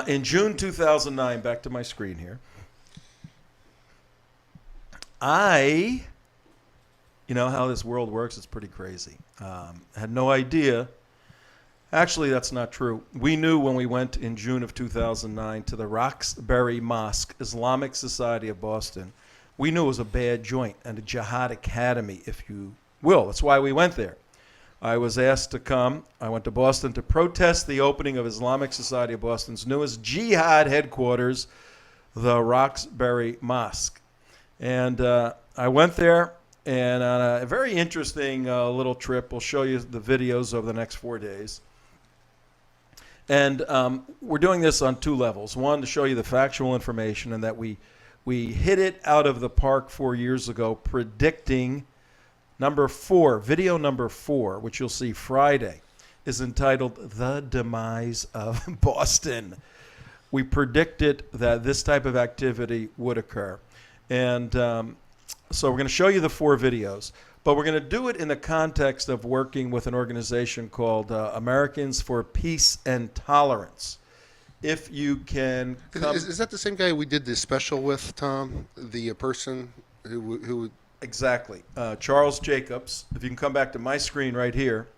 In June 2009, back to my screen here, you know how this world works, it's pretty crazy. Had no idea. Actually, that's not true. We knew when we went in June of 2009 to the Roxbury Mosque, Islamic Society of Boston. We knew it was a bad joint and a jihad academy, if you will. That's why we went there. I was asked to come. I went to Boston to protest the opening of Islamic Society of Boston's newest jihad headquarters, the Roxbury Mosque. And I went there, and on a very interesting little trip, we'll show you the videos over the next 4 days. And we're doing this on two levels. One, to show you the factual information, and that we hit it out of the park 4 years ago, predicting number 4, video number 4, which you'll see Friday, is entitled The Demise of Boston. We predicted that this type of activity would occur. And so we're going to show you the 4 videos, but we're going to do it in the context of working with an organization called Americans for Peace and Tolerance. If you can come... Is that the same guy we did this special with, Tom? The person who... Exactly. Charles Jacobs. If you can come back to my screen right here.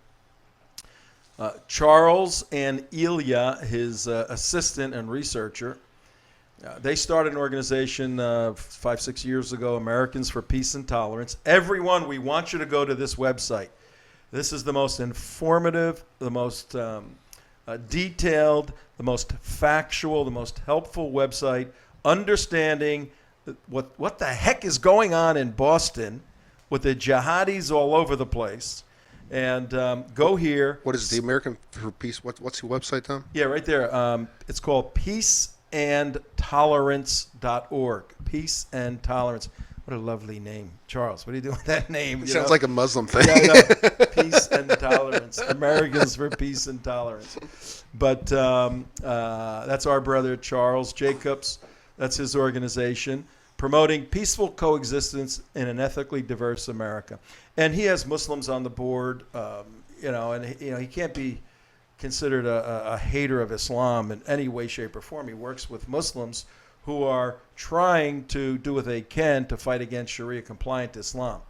Charles and Ilya, his assistant and researcher, they started an organization 5-6 years ago, Americans for Peace and Tolerance. Everyone, we want you to go to this website. This is the most informative, the most detailed, the most factual, the most helpful website, understanding what the heck is going on in Boston with the jihadis all over the place. And go here. What is the American for Peace? What's the website, Tom? Yeah, right there. It's called peaceandtolerance.org. Peace and Tolerance. What a lovely name. Charles, what are you doing with that name? It sounds like a Muslim thing. Yeah, I know. Peace and Tolerance. Americans for Peace and Tolerance. But that's our brother, Charles Jacobs. That's his organization, promoting peaceful coexistence in an ethically diverse America. And he has Muslims on the board, and he can't be considered a hater of Islam in any way, shape, or form. He works with Muslims who are trying to do what they can to fight against Sharia-compliant Islam.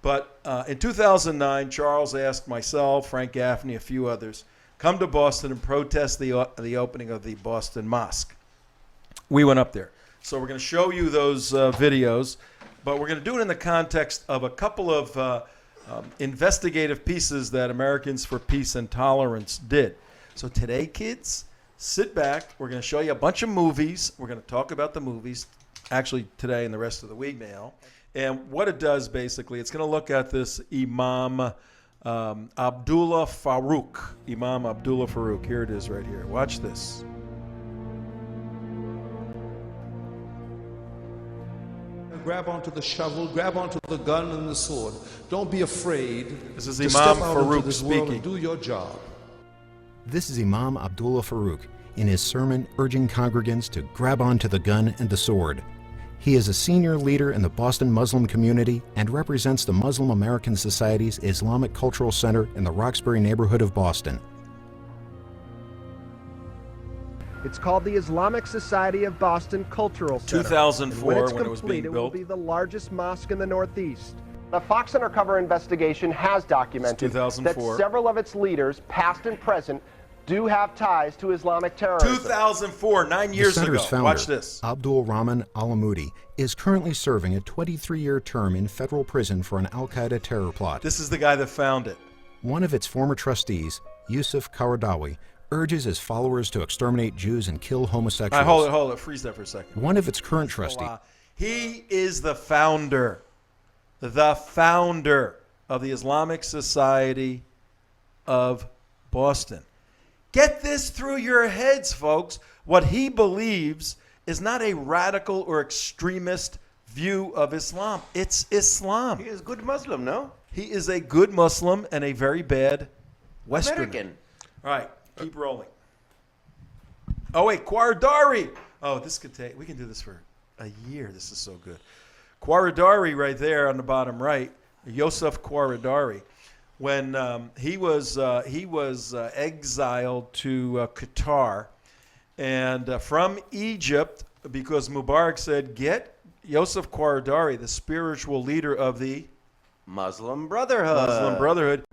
But in 2009, Charles asked myself, Frank Gaffney, a few others, come to Boston and protest the opening of the Boston Mosque. We went up there. So we're going to show you those videos, but we're going to do it in the context of a couple of investigative pieces that Americans for Peace and Tolerance did. So today, kids, sit back. We're going to show you a bunch of movies. We're going to talk about the movies, actually today and the rest of the week now. And what it does, basically, it's going to look at this Imam Abdullah Farooq. Imam Abdullah Farooq. Here it is right here. Watch this. Grab onto the shovel, grab onto the gun and the sword. Don't be afraid. This is to Imam step out Farooq into this world speaking. and do your job. This is Imam Abdullah Farooq in his sermon urging congregants to grab onto the gun and the sword. He is a senior leader in the Boston Muslim community and represents the Muslim American Society's Islamic Cultural Center in the Roxbury neighborhood of Boston. It's called the Islamic Society of Boston Cultural Center. 2004, when it's when it was complete, being it will built. be the largest mosque in the Northeast. The Fox Undercover investigation has documented that 2004. several of its leaders, past and present, do have ties to Islamic terrorism. 2004, 9 The years center's ago. founder, Watch this. Abdul Rahman Alamoudi, is currently serving a 23-year term in federal prison for an al-Qaeda terror plot. This is the guy that found it. One of its former trustees, Yusuf Qaradawi, urges his followers to exterminate Jews and kill homosexuals. All right, hold it. Freeze that for a second. One of its current trustees. He is the founder of the Islamic Society of Boston. Get this through your heads, folks. What he believes is not a radical or extremist view of Islam. It's Islam. He is a good Muslim, no? He is a good Muslim and a very bad Westerner. American. All right, keep rolling. Oh, wait, Qaradari. Oh, this could take, we can do this for a year. This is so good. Qaradari right there on the bottom right, Yosef Qaradari, when he was exiled to Qatar, and from Egypt, because Mubarak said, get Yosef Qaradari, the spiritual leader of the Muslim Brotherhood. Muslim Brotherhood.